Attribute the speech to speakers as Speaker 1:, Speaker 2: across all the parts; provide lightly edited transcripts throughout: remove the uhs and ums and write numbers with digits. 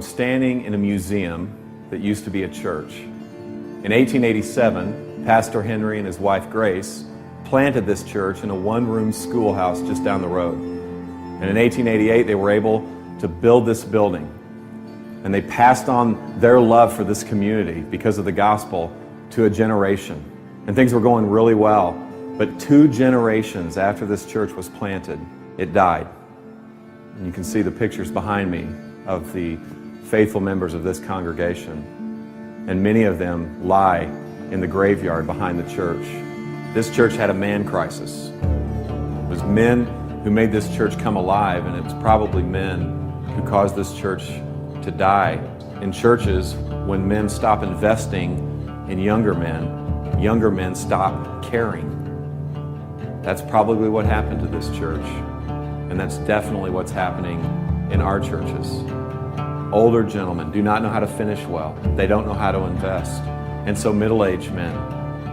Speaker 1: standing in a museum that used to be a church. In 1887, Pastor Henry and his wife Grace planted this church in a one-room schoolhouse just down the road. And in 1888, they were able to build this building. And they passed on their love for this community because of the gospel to a generation. And things were going really well. But 2 generations after this church was planted, it died. And you can see the pictures behind me of the faithful members of this congregation. And many of them lie in the graveyard behind the church. This church had a man crisis. It was men who made this church come alive, and it's probably men who caused this church to die. In churches, when men stop investing in younger men stop caring. That's probably what happened to this church. And that's definitely what's happening in our churches. Older gentlemen do not know how to finish well. They don't know how to invest. And so middle-aged men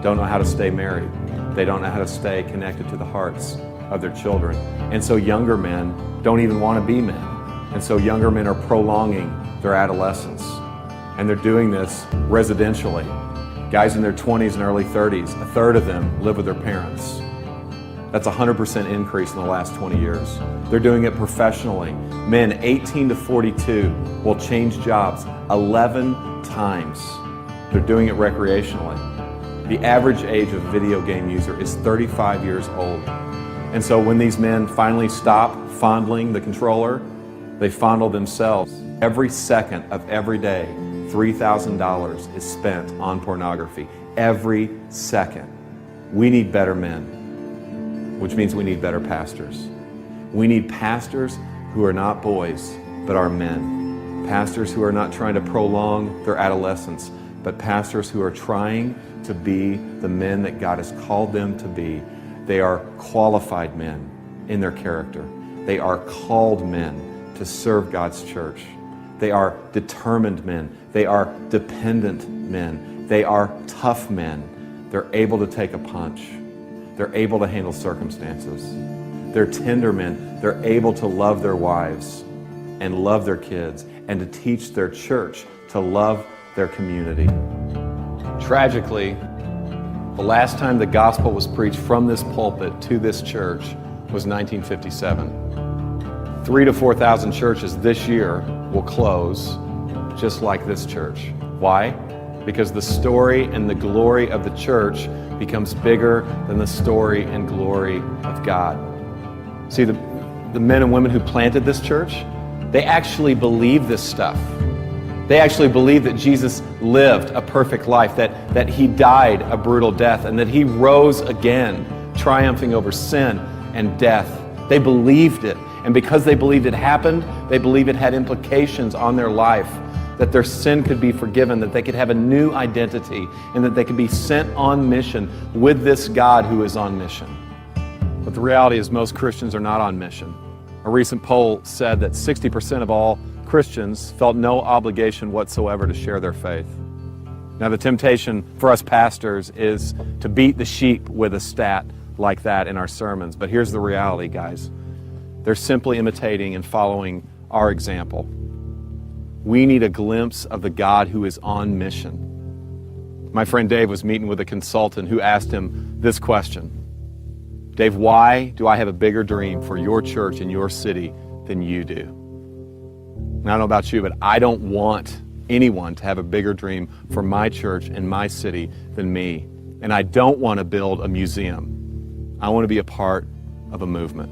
Speaker 1: don't know how to stay married. They don't know how to stay connected to the hearts of their children. And so younger men don't even want to be men. And so younger men are prolonging their adolescence. And they're doing this residentially. Guys in their 20s and early 30s, a third of them live with their parents. That's a 100% increase in the last 20 years. They're doing it professionally. Men 18 to 42 will change jobs 11 times. They're doing it recreationally. The average age of a video game user is 35 years old. And so when these men finally stop fondling the controller, they fondle themselves. Every second of every day, $3,000 is spent on pornography. Every second. We need better men, which means we need better pastors. We need pastors who are not boys, but are men. Pastors who are not trying to prolong their adolescence, but pastors who are trying to be the men that God has called them to be. They are qualified men in their character. They are called men to serve God's church. They are determined men. They are dependent men. They are tough men. They're able to take a punch. They're able to handle circumstances. They're tender men. They're able to love their wives and love their kids and to teach their church to love their community. Tragically, the last time the gospel was preached from this pulpit to this church was 1957. 3,000 to 4,000 churches this year will close just like this church. Why? Because the story and the glory of the church becomes bigger than the story and glory of God. See, the men and women who planted this church, they actually believe this stuff. They actually believe that Jesus lived a perfect life, that he died a brutal death, and that he rose again, triumphing over sin and death. They believed it. And because they believed it happened, they believed it had implications on their life, that their sin could be forgiven, that they could have a new identity, and that they could be sent on mission with this God who is on mission. But the reality is most Christians are not on mission. A recent poll said that 60% of all Christians felt no obligation whatsoever to share their faith. Now, the temptation for us pastors is to beat the sheep with a stat like that in our sermons. But here's the reality, guys. They're simply imitating and following our example. We need a glimpse of the God who is on mission. My friend Dave was meeting with a consultant who asked him this question. Dave, why do I have a bigger dream for your church and your city than you do? And I don't know about you, but I don't want anyone to have a bigger dream for my church and my city than me. And I don't want to build a museum. I want to be a part of a movement.